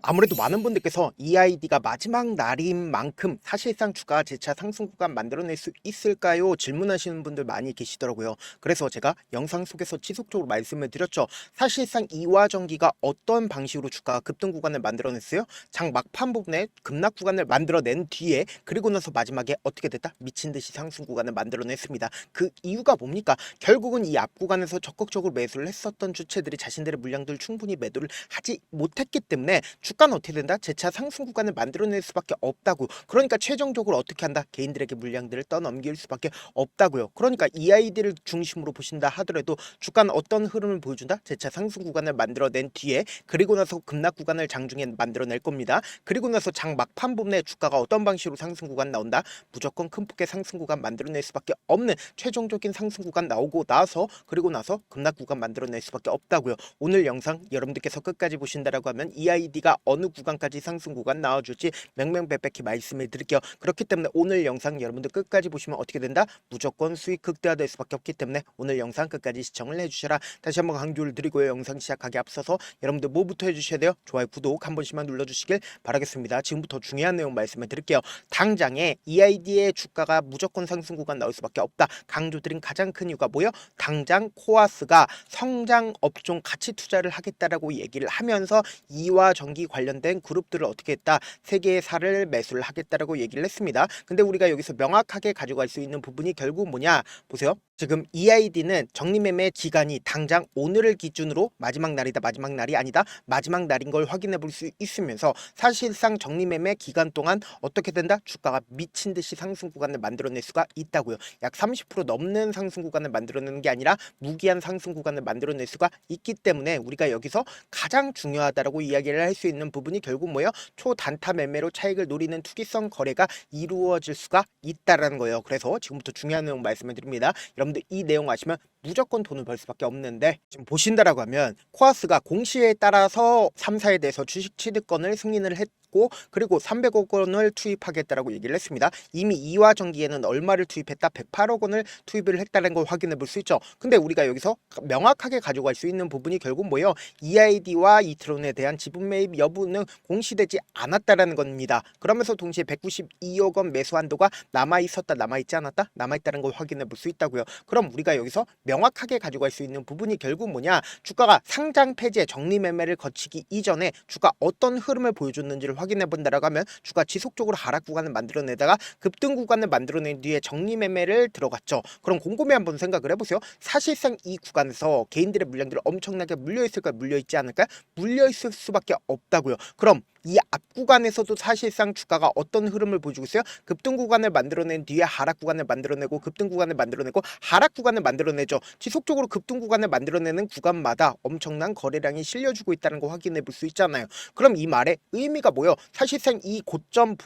아무래도 많은 분들께서 이 아이디가 마지막 날인 만큼 사실상 주가 재차 상승 구간 만들어낼 수 있을까요? 질문하시는 분들 많이 계시더라고요. 그래서 제가 영상 속에서 지속적으로 말씀을 드렸죠. 사실상 이와 전기가 어떤 방식으로 주가가 급등 구간을 만들어냈어요? 장 막판 부분에 급락 구간을 만들어낸 뒤에 그리고 나서 마지막에 어떻게 됐다? 미친 듯이 상승 구간을 만들어냈습니다. 그 이유가 뭡니까? 결국은 이 앞 구간에서 적극적으로 매수를 했었던 주체들이 자신들의 물량들 충분히 매도를 하지 못했기 때문에 주가는 어떻게 된다? 재차 상승 구간을 만들어낼 수밖에 없다고. 그러니까 최종적으로 어떻게 한다? 개인들에게 물량들을 떠넘길 수밖에 없다고요. 그러니까 이 아이디를 중심으로 보신다 하더라도 주가는 어떤 흐름을 보여준다? 재차 상승 구간을 만들어낸 뒤에 그리고 나서 급락 구간을 장중에 만들어낼 겁니다. 그리고 나서 장 막판 부분에 주가가 어떤 방식으로 상승 구간 나온다? 무조건 큰 폭의 상승 구간 만들어낼 수밖에 없는 최종적인 상승 구간 나오고 나서 그리고 나서 급락 구간 만들어낼 수밖에 없다고요. 오늘 영상 여러분들께서 끝까지 보신다라고 하면 이 아이디가 어느 구간까지 상승 구간 나와줄지 명명백백히 말씀을 드릴게요. 그렇기 때문에 오늘 영상 여러분들 끝까지 보시면 어떻게 된다? 무조건 수익 극대화될 수밖에 없기 때문에 오늘 영상 끝까지 시청을 해주셔라. 다시 한번 강조를 드리고요. 영상 시작하기 앞서서 여러분들 뭐부터 해주셔야 돼요? 좋아요, 구독 한 번씩만 눌러주시길 바라겠습니다. 지금부터 중요한 내용 말씀을 드릴게요. 당장에 이 아이디의 주가가 무조건 상승 구간 나올 수밖에 없다. 강조드린 가장 큰 이유가 뭐예요? 당장 코아스가 성장 업종 가치 투자를 하겠다라고 얘기를 하면서 이와 전기 관련된 그룹들을 어떻게 했다? 세계의 살을 매수를 하겠다라고 얘기를 했습니다. 근데 우리가 여기서 명확하게 가져갈 수 있는 부분이 결국 뭐냐? 보세요. 지금 EID는 적립매매 기간이 당장 오늘을 기준으로 마지막 날이다, 마지막 날이 아니다, 마지막 날인 걸 확인해 볼 수 있으면서 사실상 적립매매 기간 동안 어떻게 된다? 주가가 미친 듯이 상승 구간을 만들어낼 수가 있다고요. 약 30% 넘는 상승 구간을 만들어내는 게 아니라 무기한 상승 구간을 만들어낼 수가 있기 때문에 우리가 여기서 가장 중요하다라고 이야기를 할 수 있는 부분이 결국 뭐예요? 초단타 매매로 차익을 노리는 투기성 거래가 이루어질 수가 있다라는 거예요. 그래서 지금부터 중요한 내용 말씀을 드립니다. 여러분들 이 내용 아시면 무조건 돈을 벌 수밖에 없는데 지금 보신다라고 하면 코아스가 공시에 따라서 3사에 대해서 주식 취득권을 승인을 했고 그리고 300억 원을 투입하겠다라고 얘기를 했습니다. 이미 이화 전기에는 얼마를 투입했다? 108억 원을 투입을 했다는 걸 확인해 볼 수 있죠. 근데 우리가 여기서 명확하게 가져갈 수 있는 부분이 결국 뭐예요? EID와 이트론에 대한 지분 매입 여부는 공시되지 않았다라는 겁니다. 그러면서 동시에 192억 원 매수 한도가 남아있었다, 남아있지 않았다? 남아있다는 걸 확인해 볼 수 있다고요. 그럼 우리가 여기서 명확하게 가져갈 수 있는 부분이 결국 뭐냐? 주가가 상장 폐지의 정리 매매를 거치기 이전에 주가 어떤 흐름을 보여줬는지를 확인해 본다라고 하면 주가 지속적으로 하락 구간을 만들어내다가 급등 구간을 만들어낸 뒤에 정리 매매를 들어갔죠. 그럼 곰곰이 한번 생각을 해보세요. 사실상 이 구간에서 개인들의 물량들이 엄청나게 물려있을까요? 물려있지 않을까요? 물려있을 수밖에 없다고요. 그럼 이 앞 구간에서도 사실상 주가가 어떤 흐름을 보여주고 있어요? 급등 구간을 만들어낸 뒤에 하락 구간을 만들어내고 급등 구간을 만들어내고 하락 구간을 만들어내죠. 지속적으로 급등 구간을 만들어내는 구간마다 엄청난 거래량이 실려주고 있다는 거 확인해 볼 수 있잖아요. 그럼 이 말의 의미가 뭐예요? 사실상 이 고점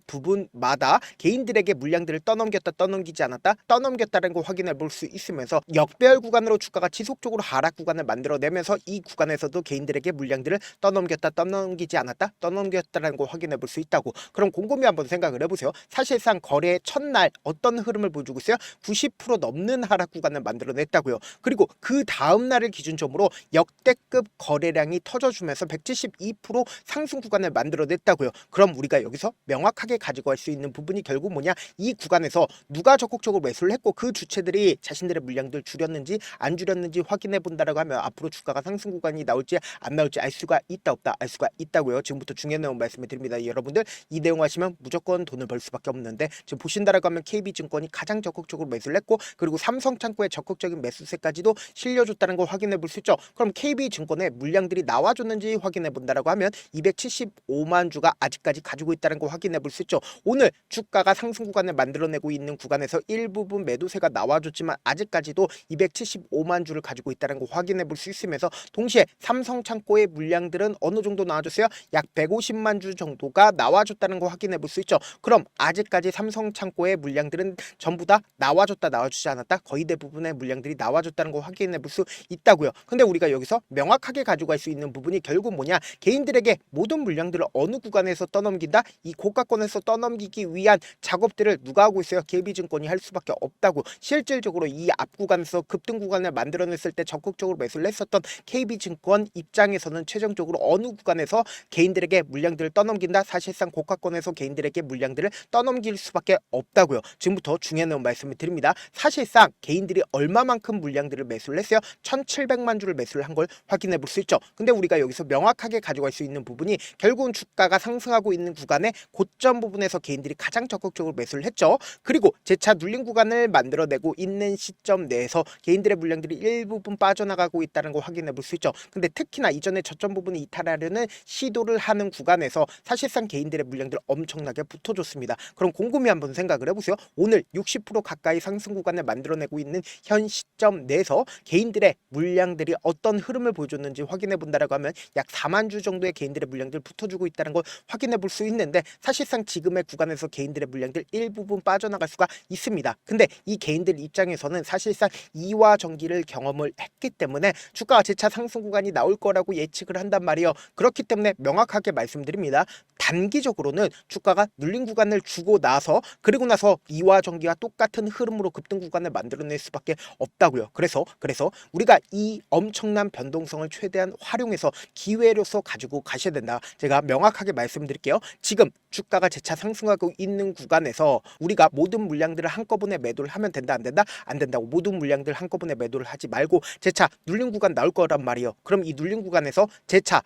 부분마다 개인들에게 물량들을 떠넘겼다, 떠넘기지 않았다, 떠넘겼다는 거 확인해 볼 수 있으면서 역배열 구간으로 주가가 지속적으로 하락 구간을 만들어내면서 이 구간에서도 개인들에게 물량들을 떠넘겼다, 떠넘기지 않았다, 떠넘겼다는 걸 확인해 볼 수 있다고. 그럼 곰곰이 한번 생각을 해보세요. 사실상 거래의 첫날 어떤 흐름을 보여주고 있어요? 90% 넘는 하락 구간을 만들어냈다고요. 그리고 그 다음 날을 기준점으로 역대급 거래량이 터져주면서 172% 상승 구간을 만들어냈다고요. 그럼 우리가 여기서 명확하게 가지고 갈 수 있는 부분이 결국 뭐냐? 이 구간에서 누가 적극적으로 매수를 했고 그 주체들이 자신들의 물량들 줄였는지 안 줄였는지 확인해 본다라고 하면 앞으로 주가가 상승 구간이 나올지 안 나올지 알 수가 있다 없다 알 수가 있다고요. 지금부터 중요한 내용 말씀을 드립니다. 여러분들 이 내용 하시면 무조건 돈을 벌 수밖에 없는데 지금 보신다라고 하면 KB증권이 가장 적극적으로 매수를 했고 그리고 삼성창고의 적극적인 매수세까지도 실려줬다는 걸 확인해 볼 수 있죠. 그럼 KB증권의 물량들이 나와줬는지 확인해 본다라고 하면 275만 주가 아직까지 가지고 있다는 걸 확인해 볼 수 있죠. 오늘 주가가 상승 구간을 만들어내고 있는 구간에서 일부분 매도세가 나와줬지만 아직까지도 275만 주를 가지고 있다는 걸 확인해 볼 수 있으면서 동시에 삼성창고의 물량들은 어느 정도 나와줬어요? 약 150만 주 정도가 나와줬다는 걸 확인해 볼 수 있죠. 그럼 아직까지 삼성창고의 물량들은 전부 다 나와줬다, 나와주지 않았다? 거의 대부분의 물량들이 나와줬다는 걸 확인해 볼 수 있다고요. 근데 우리가 여기서 명확하게 가져갈 수 있는 부분이 결국 뭐냐? 개인들에게 모든 물량들을 어느 구간에서 떠넘긴다? 이 고가권에서 떠넘기기 위한 작업들을 누가 하고 있어요? KB증권이 할 수밖에 없다고. 실질적으로 이 앞 구간에서 급등 구간을 만들어냈을 때 적극적으로 매수를 했었던 KB증권 입장에서는 최종적으로 어느 구간에서 개인들에게 개인들에게 물량들을 떠넘긴다. 사실상 고가권에서 개인들에게 물량들을 떠넘길 수밖에 없다고요. 지금부터 중요한 말씀을 드립니다. 사실상 개인들이 얼마만큼 물량들을 매수를 했어요? 1700만 주를 매수를 한 걸 확인해 볼 수 있죠. 근데 우리가 여기서 명확하게 가져갈 수 있는 부분이 결국은 주가가 상승하고 있는 구간의 고점 부분에서 개인들이 가장 적극적으로 매수를 했죠. 그리고 재차 눌린 구간을 만들어내고 있는 시점 내에서 개인들의 물량들이 일부분 빠져나가고 있다는 걸 확인해 볼 수 있죠. 근데 특히나 이전에 저점 부분을 이탈하려는 시도를 하는 구간에서 사실상 개인들의 물량들 엄청나게 붙어줬습니다. 그럼 곰곰이 한번 생각을 해보세요. 오늘 60% 가까이 상승 구간을 만들어내고 있는 현 시점 내에서 개인들의 물량들이 어떤 흐름을 보여줬는지 확인해 본다라고 하면 약 4만 주 정도의 개인들의 물량들 붙어주고 있다는 걸 확인해 볼 수 있는데, 사실상 지금의 구간에서 개인들의 물량들 일부분 빠져나갈 수가 있습니다. 근데 이 개인들 입장에서는 사실상 이와 전기를 경험을 했기 때문에 주가가 재차 상승 구간이 나올 거라고 예측을 한단 말이에요. 그렇기 때문에 명확하게 말씀드립니다. 단기적으로는 주가가 눌린 구간을 주고 나서 그리고 나서 이와 전기와 똑같은 흐름으로 급등 구간을 만들어낼 수밖에 없다고요. 그래서 우리가 이 엄청난 변동성을 최대한 활용해서 기회로서 가지고 가셔야 된다. 제가 명확하게 말씀드릴게요. 지금 주가가 재차 상승하고 있는 구간에서 우리가 모든 물량들을 한꺼번에 매도를 하면 된다, 안 된다? 안 된다고. 모든 물량들 한꺼번에 매도를 하지 말고 재차 눌린 구간 나올 거란 말이에요. 그럼 이 눌린 구간에서 재차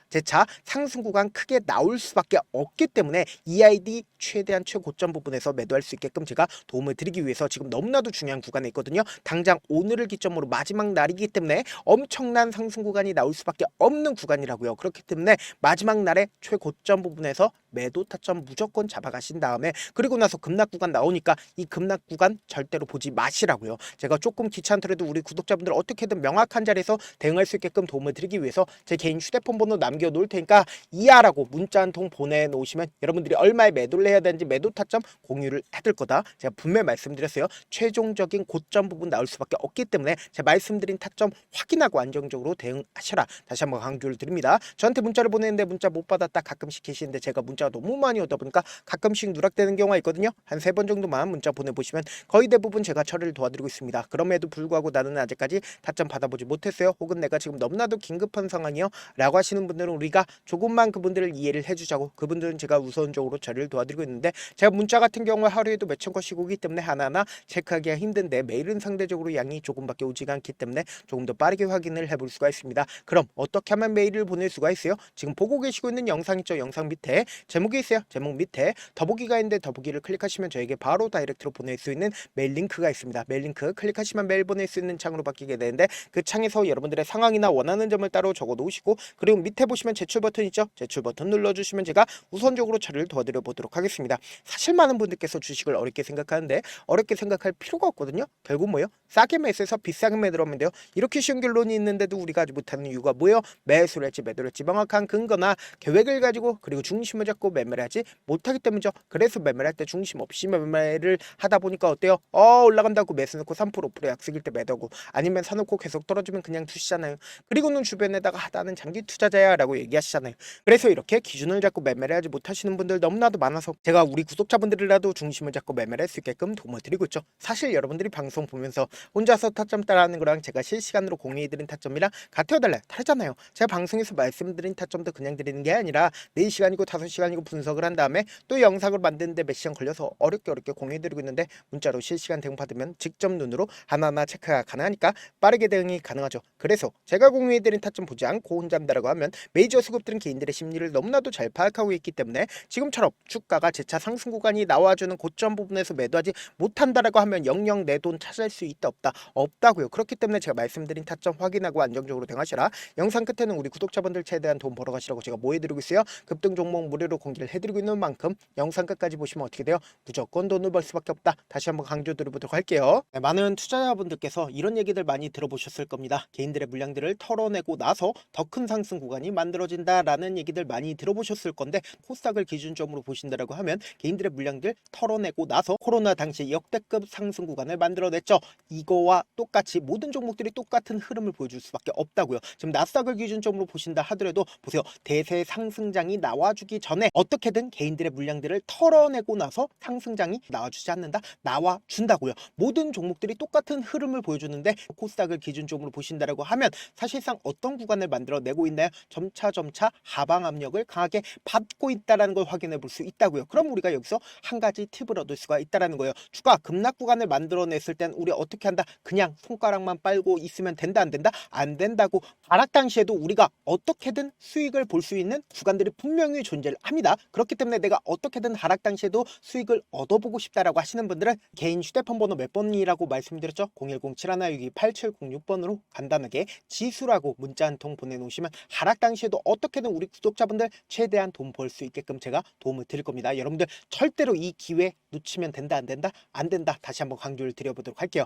상승 구간 크게 나올 수밖에 없기 때문에 EID 최대한 최고점 부분에서 매도할 수 있게끔 제가 도움을 드리기 위해서 지금 너무나도 중요한 구간에 있거든요. 당장 오늘을 기점으로 마지막 날이기 때문에 엄청난 상승 구간이 나올 수밖에 없는 구간이라고요. 그렇기 때문에 마지막 날에 최고점 부분에서 매도 타점 무조건 잡아가신 다음에 그리고 나서 급락 구간 나오니까 이 급락 구간 절대로 보지 마시라고요. 제가 조금 귀찮더라도 우리 구독자분들 어떻게든 명확한 자리에서 대응할 수 있게끔 도움을 드리기 위해서 제 개인 휴대폰 번호 남겨놓을 테니까 이하라고 문자 한 통 보내놓으시면 여러분들이 얼마에 매도를 해야 되는지 매도 타점 공유를 해둘 거다. 제가 분명히 말씀드렸어요. 최종적인 고점 부분 나올 수밖에 없기 때문에 제가 말씀드린 타점 확인하고 안정적으로 대응하셔라. 다시 한번 강조를 드립니다. 저한테 문자를 보내는데 문자 못 받았다 가끔씩 계시는데 제가 문자가 너무 많이 오다 보니까 가끔씩 누락되는 경우가 있거든요. 한 3번 정도만 문자 보내보시면 거의 대부분 제가 처리를 도와드리고 있습니다. 그럼에도 불구하고 나는 아직까지 타점 받아보지 못했어요. 혹은 내가 지금 너무나도 긴급한 상황이요 라고 하시는 분들은 우리가 조금만 그분들을 이해를 해주자고, 그분들은 제가 우선적으로 처리를 도와드리고 있는데, 제가 문자 같은 경우에 하루에도 몇천 건씩 오기 때문에 하나하나 체크하기가 힘든데 메일은 상대적으로 양이 조금밖에 오지가 않기 때문에 조금 더 빠르게 확인을 해볼 수가 있습니다. 그럼 어떻게 하면 메일을 보낼 수가 있어요? 지금 보고 계시고 있는 영상 있죠? 영상 밑에 제목이 있어요. 제목 밑에 더보기가 있는데 더보기를 클릭하시면 저에게 바로 다이렉트로 보낼 수 있는 메일 링크가 있습니다. 메일 링크 클릭하시면 메일 보낼 수 있는 창으로 바뀌게 되는데, 그 창에서 여러분들의 상황이나 원하는 점을 따로 적어 놓으시고 그리고 밑에 보시면 제출 버튼 있죠? 제출 버튼 눌러주시면 제가 우선적으로 처리를 도와드려 보도록 하겠습니다. 사실 많은 분들께서 주식을 어렵게 생각하는데 어렵게 생각할 필요가 없거든요. 결국 뭐예요? 싸게 매수해서 비싸게 매도하면 돼요. 이렇게 쉬운 결론이 있는데도 우리가 하지 못하는 이유가 뭐예요? 매수를 할지 매도를 할지 명확한 근거나 계획을 가지고 그리고 중심을 잡고 매매를 하지 못하기 때문이죠. 그래서 매매를 할 때 중심 없이 매매를 하다 보니까 어때요? 올라간다고 매수 넣고 3% 5% 약속일 때 매도하고, 아니면 사놓고 계속 떨어지면 그냥 두시잖아요. 그리고는 주변에다가 나는 장기 투자자야 라고 얘기하시잖아요. 그래서 이렇게 기준을 잡고 매매를 하지 못하시는 분들 너무나도 많아서 제가 우리 구독자분들이라도 중심을 잡고 매매를 할 수 있게끔 도움을 드리고 있죠. 사실 여러분들이 방송 보면서 혼자서 타점 따라하는 거랑 제가 실시간으로 공유해드린 타점이랑 같아요 달라요? 다르잖아요. 제가 방송에서 말씀드린 타점도 그냥 드리는 게 아니라 4시간이고 5시간이고 분석을 한 다음에 또 영상을 만드는데 몇 시간 걸려서 어렵게 공유해드리고 있는데, 문자로 실시간 대응 받으면 직접 눈으로 하나하나 체크가 가능하니까 빠르게 대응이 가능하죠. 그래서 제가 공유해드린 타점 보지 않고 혼자 한다라고 하면 메이저 수급들은 개인들의 심리를 너무나도 잘 파악하고 있기 때문에 지금처럼 주가가 재차 상승 구간이 나와주는 고점 부분에서 매도하지 못한다라고 하면 영영 내 돈 찾을 수 있다 없다고요. 그렇기 때문에 제가 말씀드린 타점 확인하고 안정적으로 대응하시라. 영상 끝에는 우리 구독자분들 최대한 돈 벌어가시라고 제가 뭐 해드리고 있어요? 급등 종목 무료로 공개를 해드리고 있는 만큼 영상 끝까지 보시면 어떻게 돼요? 무조건 돈을 벌 수밖에 없다. 다시 한번 강조드려보도록 할게요. 네, 많은 투자자분들께서 이런 얘기들 많이 들어보셨을 겁니다. 개인들의 물량들을 털어내고 나서 더 큰 상승 구간이 만들어진다라는 얘기들 많이 들어보셨을 건데, 코스닥을 기준점으로 보신다라고 하면 개인들의 물량들 털어내고 나서 코로나 당시 역대급 상승 구간을 만들어냈죠. 이거와 똑같이 모든 종목들이 똑같은 흐름을 보여줄 수밖에 없다고요. 지금 나스닥을 기준점으로 보신다 하더라도 보세요. 대세 상승장이 나와주기 전에 어떻게든 개인들 개인들의 물량들을 털어내고 나서 상승장이 나와주지 않는다? 나와준다고요. 모든 종목들이 똑같은 흐름을 보여주는데 코스닥을 기준점으로 보신다라고 하면 사실상 어떤 구간을 만들어내고 있나요? 점차 하방 압력을 강하게 받고 있다는 걸 확인해 볼 수 있다고요. 그럼 우리가 여기서 한 가지 팁을 얻을 수가 있다는 거예요. 주가 급락 구간을 만들어냈을 땐 우리 어떻게 한다? 그냥 손가락만 빨고 있으면 된다, 안 된다? 안 된다고. 하락 당시에도 우리가 어떻게든 수익을 볼 수 있는 구간들이 분명히 존재를 합니다. 그렇기 때문에 내가 어떻게든 하락 당시에도 수익을 얻어보고 싶다라고 하시는 분들은 개인 휴대폰 번호 몇 번이라고 말씀드렸죠? 010-7162-8706번으로 간단하게 지수라고 문자 한 통 보내놓으시면 하락 당시에도 어떻게든 우리 구독자분들 최대한 돈 벌 수 있게끔 제가 도움을 드릴 겁니다. 여러분들 절대로 이 기회 놓치면 된다, 안 된다? 안 된다. 다시 한번 강조를 드려보도록 할게요.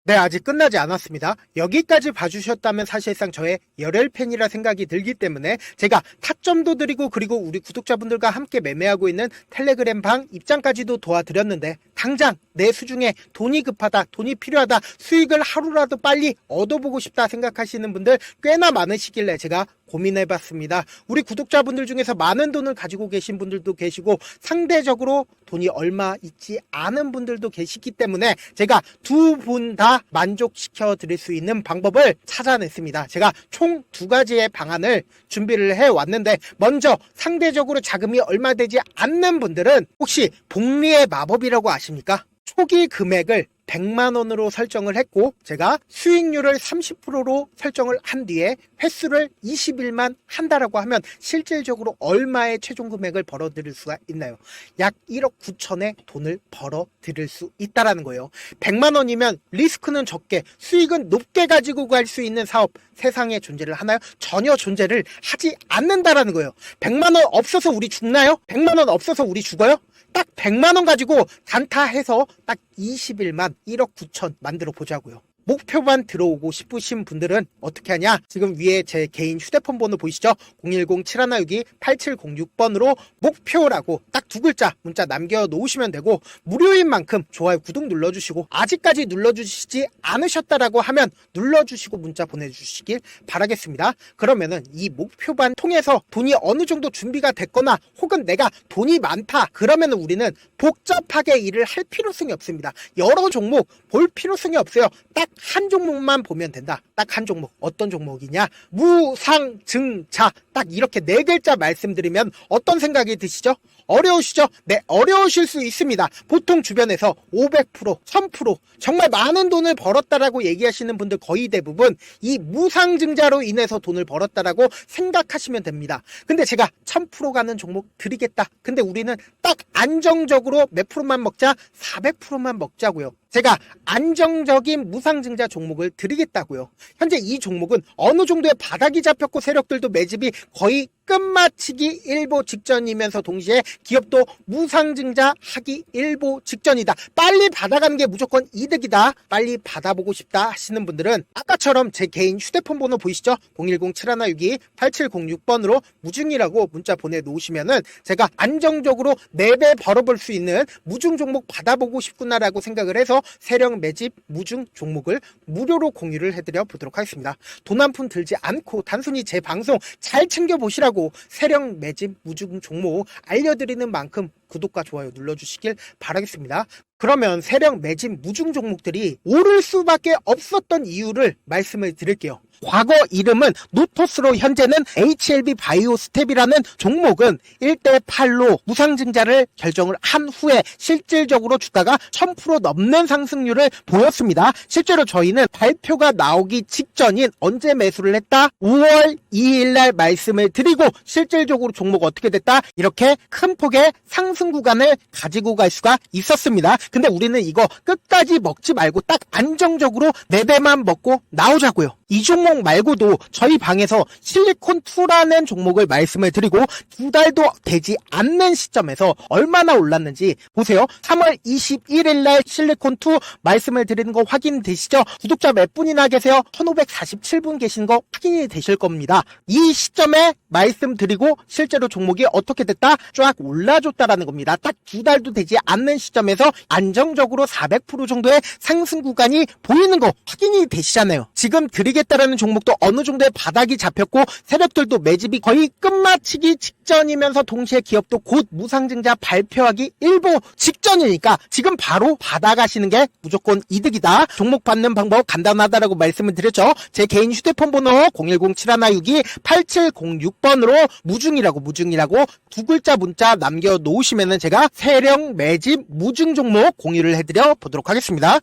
네, 아직 끝나지 않았습니다. 여기까지 봐주셨다면 사실상 저의 열혈 팬이라 생각이 들기 때문에 제가 타점도 드리고 그리고 우리 구독자분들과 함께 매매하고 있는 텔레그램 방 입장까지도 도와드렸는데 당장 내 수중에 돈이 급하다, 돈이 필요하다, 수익을 하루라도 빨리 얻어보고 싶다 생각하시는 분들 꽤나 많으시길래 제가 고민해봤습니다. 우리 구독자분들 중에서 많은 돈을 가지고 계신 분들도 계시고 상대적으로 돈이 얼마 있지 않은 분들도 계시기 때문에 제가 두 분 다 만족시켜 드릴 수 있는 방법을 찾아냈습니다. 제가 총 두 가지의 방안을 준비를 해왔는데 먼저 상대적으로 자금이 얼마 되지 않는 분들은 혹시 복리의 마법이라고 아십니까? 초기 금액을 100만원으로 설정을 했고 제가 수익률을 30%로 설정을 한 뒤에 횟수를 20일만 한다라고 하면 실질적으로 얼마의 최종 금액을 벌어들일 수가 있나요? 약 1억 9천의 돈을 벌어들일 수 있다라는 거예요. 100만원이면 리스크는 적게 수익은 높게 가지고 갈 수 있는 사업 세상에 존재를 하나요? 전혀 존재를 하지 않는다라는 거예요. 100만원 없어서 우리 죽나요? 100만원 없어서 우리 죽어요? 딱 100만원 가지고 단타해서 딱 20일만 1억 9천 만들어 보자고요. 목표만 들어오고 싶으신 분들은 어떻게 하냐? 지금 위에 제 개인 휴대폰 번호 보이시죠? 010-7162-8706번으로 목표라고 딱 두 글자 문자 남겨놓으시면 되고 무료인 만큼 좋아요, 구독 눌러주시고 아직까지 눌러주시지 않으셨다라고 하면 눌러주시고 문자 보내주시길 바라겠습니다. 그러면은 이 목표반 통해서 돈이 어느 정도 준비가 됐거나 혹은 내가 돈이 많다 그러면은 우리는 복잡하게 일을 할 필요성이 없습니다. 여러 종목 볼 필요성이 없어요. 딱 한 종목만 보면 된다. 딱 한 종목. 어떤 종목이냐? 무상증자. 딱 이렇게 네 글자 말씀드리면 어떤 생각이 드시죠? 어려우시죠? 네, 어려우실 수 있습니다. 보통 주변에서 500%, 1000% 정말 많은 돈을 벌었다라고 얘기하시는 분들 거의 대부분 이 무상증자로 인해서 돈을 벌었다라고 생각하시면 됩니다. 근데 제가 1000% 가는 종목 드리겠다. 근데 우리는 딱 안정적으로 몇 프로만 먹자? 400%만 먹자고요. 제가 안정적인 무상증자 종목을 드리겠다고요. 현재 이 종목은 어느 정도의 바닥이 잡혔고 세력들도 매집이 거의 끝마치기 일보 직전이면서 동시에 기업도 무상증자 하기 일보 직전이다. 빨리 받아가는 게 무조건 이득이다. 빨리 받아보고 싶다 하시는 분들은 아까처럼 제 개인 휴대폰 번호 보이시죠? 010-7162-8706번으로 무중이라고 문자 보내놓으시면은 제가 안정적으로 4배 벌어볼 수 있는 무중 종목 받아보고 싶구나라고 생각을 해서 세력 매집 무중 종목을 무료로 공유를 해드려 보도록 하겠습니다. 돈 한 푼 들지 않고 단순히 제 방송 잘 챙겨보시라고 세력 매집 무중 종목 알려드리는 만큼 구독과 좋아요 눌러주시길 바라겠습니다. 그러면 세력 매집 무중 종목들이 오를 수밖에 없었던 이유를 말씀을 드릴게요. 과거 이름은 노토스로 현재는 HLB 바이오스텝이라는 종목은 1대8로 무상증자를 결정을 한 후에 실질적으로 주가가 1000% 넘는 상승률을 보였습니다. 실제로 저희는 발표가 나오기 직전인 언제 매수를 했다? 5월 2일 날 말씀을 드리고 실질적으로 종목 어떻게 됐다? 이렇게 큰 폭의 상승 구간을 가지고 갈 수가 있었습니다. 근데 우리는 이거 끝까지 먹지 말고 딱 안정적으로 4배만 먹고 나오자고요. 이 종목 말고도 저희 방에서 실리콘2라는 종목을 말씀을 드리고 2달도 되지 않는 시점에서 얼마나 올랐는지 보세요. 3월 21일 날 실리콘2 말씀을 드리는 거 확인되시죠? 구독자 몇 분이나 계세요? 1547분 계신 거 확인이 되실 겁니다. 이 시점에 말씀드리고 실제로 종목이 어떻게 됐다? 쫙 올라줬다라는 겁니다. 딱 2달도 되지 않는 시점에서 안정적으로 400% 정도의 상승 구간이 보이는 거 확인이 되시잖아요. 지금 드리겠 매집하겠다라는 종목도 어느 정도의 바닥이 잡혔고 세력들도 매집이 거의 끝마치기 직전이면서 동시에 기업도 곧 무상증자 발표하기 일보 직전이니까 지금 바로 받아가시는 게 무조건 이득이다. 종목 받는 방법 간단하다라고 말씀을 드렸죠. 제 개인 휴대폰 번호 010-7162-8706번으로 무중이라고 두 글자 문자 남겨놓으시면은 제가 세력 매집 무중 종목 공유를 해드려 보도록 하겠습니다.